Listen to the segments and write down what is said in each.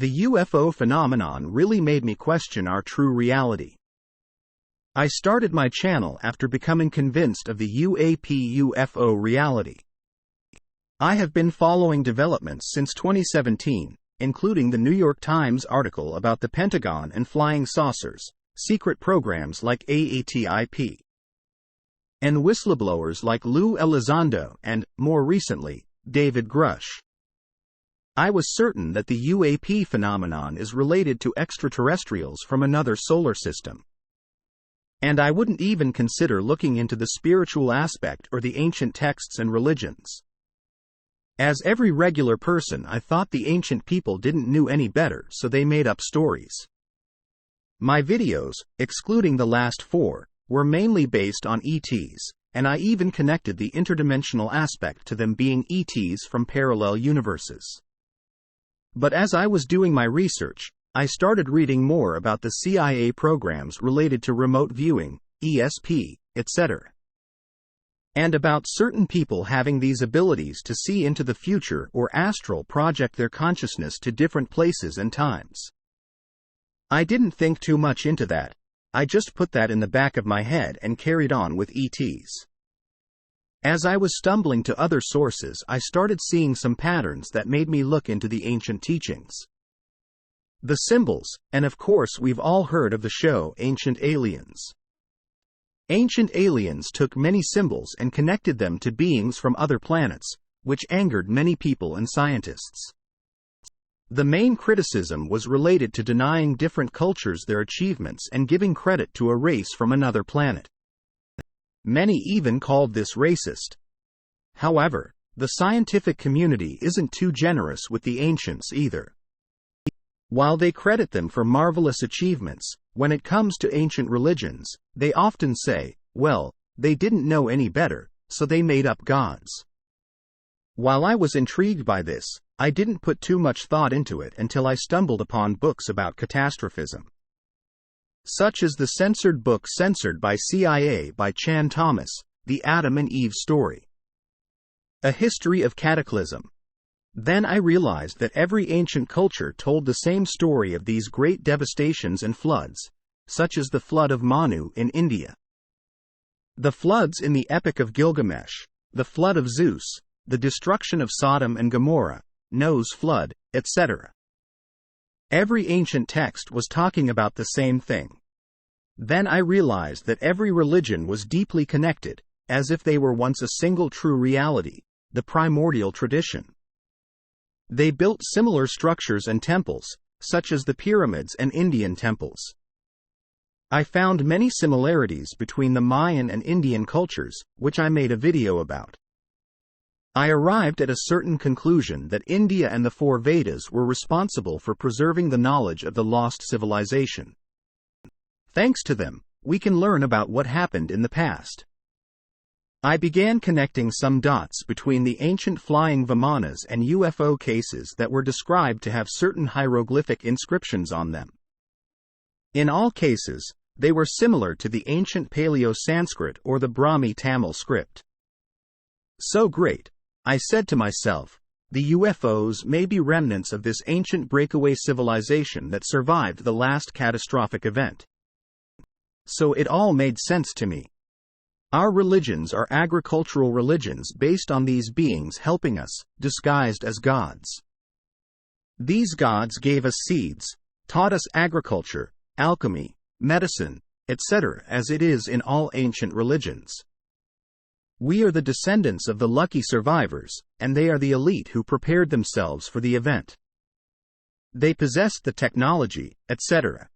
The UFO phenomenon really made me question our true reality. I started my channel after becoming convinced of the UFO reality. I have been following developments since 2017, including the New York Times article about the Pentagon and flying saucers, secret programs like AATIP, and whistleblowers like Lou Elizondo and, more recently, David Grush. I was certain that the UAP phenomenon is related to extraterrestrials from another solar system. And I wouldn't even consider looking into the spiritual aspect or the ancient texts and religions. As every regular person, I thought the ancient people didn't know any better, so they made up stories. My videos, excluding the last 4, were mainly based on ETs, and I even connected the interdimensional aspect to them being ETs from parallel universes. But as I was doing my research, I started reading more about the CIA programs related to remote viewing, ESP, etc. And about certain people having these abilities to see into the future or astral project their consciousness to different places and times. I didn't think too much into that. I just put that in the back of my head and carried on with ETs. As I was stumbling to other sources, I started seeing some patterns that made me look into the ancient teachings. The symbols, and of course we've all heard of the show Ancient Aliens. Ancient Aliens took many symbols and connected them to beings from other planets, which angered many people and scientists. The main criticism was related to denying different cultures their achievements and giving credit to a race from another planet. Many even called this racist. However, the scientific community isn't too generous with the ancients either. While they credit them for marvelous achievements, when it comes to ancient religions, they often say, well, they didn't know any better, so they made up gods. While I was intrigued by this, I didn't put too much thought into it until I stumbled upon books about catastrophism. Such as the censored book Censored by CIA by Chan Thomas, The Adam and Eve Story. A History of Cataclysm. Then I realized that every ancient culture told the same story of these great devastations and floods, such as the flood of Manu in India, the floods in the Epic of Gilgamesh, the flood of Zeus, the destruction of Sodom and Gomorrah, Noah's flood, etc. Every ancient text was talking about the same thing. Then I realized that every religion was deeply connected, as if they were once a single true reality, the primordial tradition. They built similar structures and temples, such as the pyramids and Indian temples. I found many similarities between the Mayan and Indian cultures, which I made a video about. I arrived at a certain conclusion that India and the 4 Vedas were responsible for preserving the knowledge of the lost civilization. Thanks to them, we can learn about what happened in the past. I began connecting some dots between the ancient flying vimanas and UFO cases that were described to have certain hieroglyphic inscriptions on them. In all cases, they were similar to the ancient Paleo-Sanskrit or the Brahmi Tamil script. So great, I said to myself, the UFOs may be remnants of this ancient breakaway civilization that survived the last catastrophic event. So it all made sense to me. Our religions are agricultural religions based on these beings helping us, disguised as gods. These gods gave us seeds, taught us agriculture, alchemy, medicine, etc., as it is in all ancient religions. We are the descendants of the lucky survivors, and they are the elite who prepared themselves for the event. They possessed the technology, etc.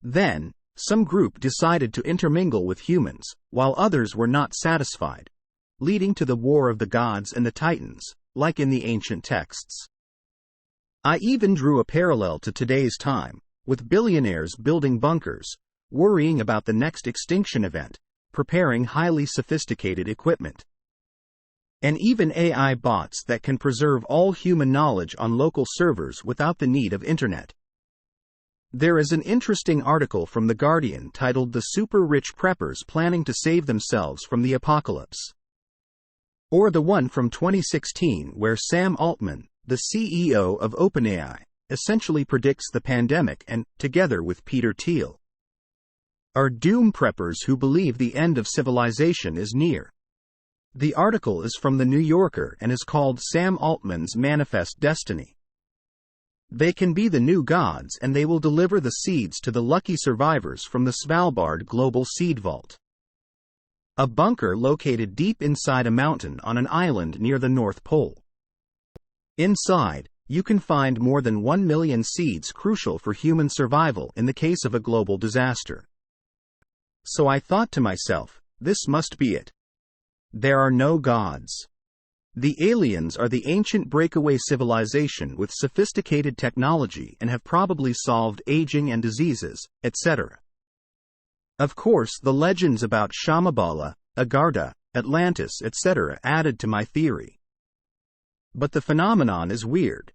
Then, some group decided to intermingle with humans, while others were not satisfied, leading to the War of the Gods and the Titans, like in the ancient texts. I even drew a parallel to today's time, with billionaires building bunkers, worrying about the next extinction event, preparing highly sophisticated equipment, and even AI bots that can preserve all human knowledge on local servers without the need of internet. There is an interesting article from The Guardian titled "The Super Rich Preppers Planning to Save Themselves from the Apocalypse." Or the one from 2016 where Sam Altman, the CEO of OpenAI, essentially predicts the pandemic and, together with Peter Thiel, are doom preppers who believe the end of civilization is near. The article is from The New Yorker and is called Sam Altman's Manifest Destiny. They can be the new gods and they will deliver the seeds to the lucky survivors from the Svalbard Global Seed Vault, a bunker located deep inside a mountain on an island near the North Pole. Inside, you can find more than 1 million seeds crucial for human survival in the case of a global disaster. So I thought to myself, this must be it. There are no gods. The aliens are the ancient breakaway civilization with sophisticated technology and have probably solved aging and diseases, etc. Of course, the legends about Shambhala, Agartha, Atlantis, etc. added to my theory. But the phenomenon is weird.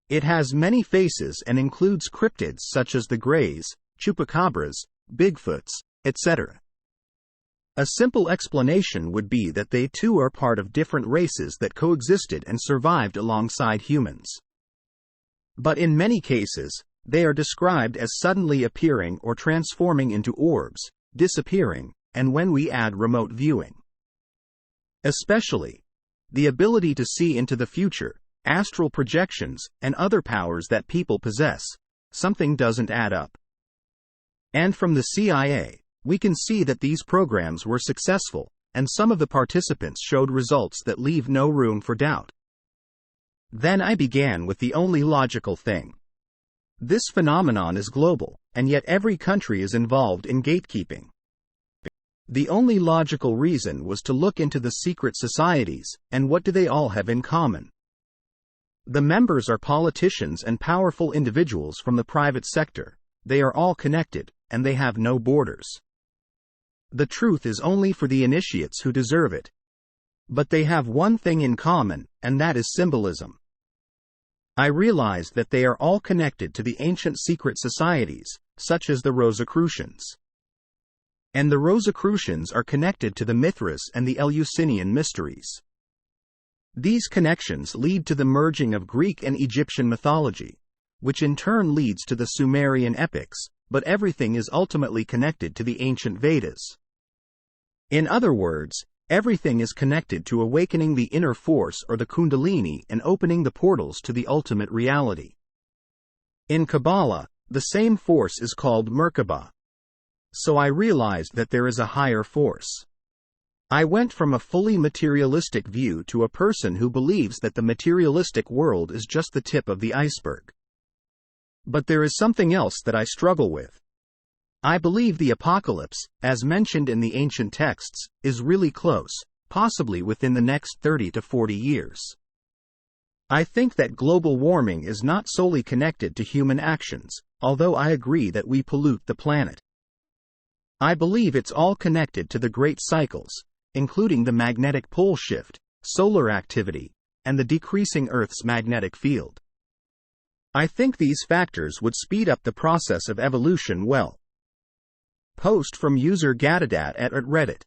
It has many faces and includes cryptids such as the Greys, Chupacabras, Bigfoots, etc. A simple explanation would be that they too are part of different races that coexisted and survived alongside humans. But in many cases, they are described as suddenly appearing or transforming into orbs, disappearing, and when we add remote viewing, especially the ability to see into the future, astral projections, and other powers that people possess, something doesn't add up. And from the CIA, we can see that these programs were successful, and some of the participants showed results that leave no room for doubt. Then I began with the only logical thing. This phenomenon is global, and yet every country is involved in gatekeeping. The only logical reason was to look into the secret societies, and what do they all have in common? The members are politicians and powerful individuals from the private sector. They are all connected, and they have no borders. The truth is only for the initiates who deserve it. But they have one thing in common, and that is symbolism. I realized that they are all connected to the ancient secret societies, such as the Rosicrucians. And the Rosicrucians are connected to the Mithras and the Eleusinian mysteries. These connections lead to the merging of Greek and Egyptian mythology, which in turn leads to the Sumerian epics, but everything is ultimately connected to the ancient Vedas. In other words, everything is connected to awakening the inner force or the Kundalini and opening the portals to the ultimate reality. In Kabbalah, the same force is called Merkaba. So I realized that there is a higher force. I went from a fully materialistic view to a person who believes that the materialistic world is just the tip of the iceberg. But there is something else that I struggle with. I believe the apocalypse, as mentioned in the ancient texts, is really close, possibly within the next 30 to 40 years. I think that global warming is not solely connected to human actions, although I agree that we pollute the planet. I believe it's all connected to the great cycles, including the magnetic pole shift, solar activity, and the decreasing Earth's magnetic field. I think these factors would speed up the process of evolution well. Post from user Gadadat at Reddit.